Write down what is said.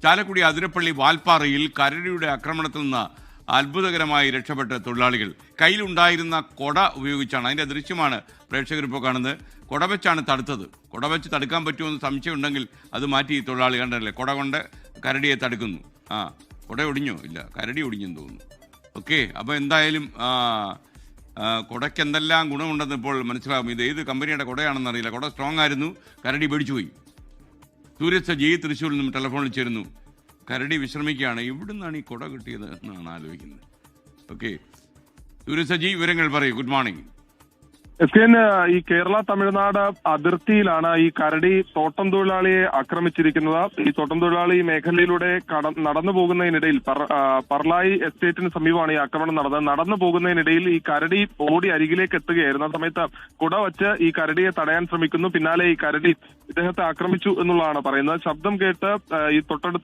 ചാലക്കുടി അതിരപ്പള്ളി വാൽപ്പാറയിൽ കരടിയുടെ ആക്രമണത്തിൽ നിന്ന് അത്ഭുതകരമായി രക്ഷപ്പെട്ട തൊഴിലാളികൾ. കയ്യിലുണ്ടായിരുന്ന കൊട ഉപയോഗിച്ചാണ്, അതിൻ്റെ ദൃശ്യമാണ് പ്രേക്ഷകരിപ്പോൾ കാണുന്നത്. കൊട വെച്ചാണ് തടുത്തത്. കൊട വെച്ച് തടുക്കാൻ പറ്റുമെന്ന് സംശയമുണ്ടെങ്കിൽ അത് മാറ്റി തൊഴിലാളി കണ്ടല്ലേ, കൊട കൊണ്ട് കരടിയെ തടുക്കുന്നു. കൊട ഒടിഞ്ഞോ? ഇല്ല, കരടി ഒടിഞ്ഞെന്ന് തോന്നുന്നു. ഓക്കെ, അപ്പോൾ എന്തായാലും കൊടയ്ക്ക് എന്തെല്ലാം ഗുണമുണ്ടെന്ന് ഇപ്പോൾ മനസ്സിലാകും. ഇത് ഏത് കമ്പനിയുടെ കൊടയാണെന്ന് അറിയില്ല. കൊട സ്ട്രോങ് ആയിരുന്നു, കരടി പേടിച്ചുപോയി. സൂരജ് സജി തൃശ്ശൂരിൽ നിന്നും ടെലിഫോണിൽ ചേരുന്നു. കരടി വിശ്രമിക്കുകയാണ്. എവിടുന്നാണ് ഈ കൊട കിട്ടിയത് എന്നാണ് ആലോചിക്കുന്നത്. ഓക്കെ, സൂരജ് സജി വിവരങ്ങൾ പറയൂ. Good morning. ഈ കേരള തമിഴ്നാട് അതിർത്തിയിലാണ് ഈ കരടി തോട്ടം തൊഴിലാളിയെ ആക്രമിച്ചിരിക്കുന്നത്. ഈ തോട്ടം തൊഴിലാളി മേഖലയിലൂടെ നടന്നു പോകുന്നതിനിടയിൽ പർലായി എസ്റ്റേറ്റിന് സമീപമാണ് ഈ ആക്രമണം നടന്നത്. നടന്നു പോകുന്നതിനിടയിൽ ഈ കരടി ഓടി അരികിലേക്ക് എത്തുകയായിരുന്നു. ആ സമയത്ത് കുട വച്ച് ഈ കരടിയെ തടയാൻ ശ്രമിക്കുന്നു. പിന്നാലെ ഈ കരടി ഇദ്ദേഹത്തെ ആക്രമിച്ചു എന്നുള്ളതാണ് പറയുന്നത്. ശബ്ദം കേട്ട് ഈ തൊട്ടടുത്ത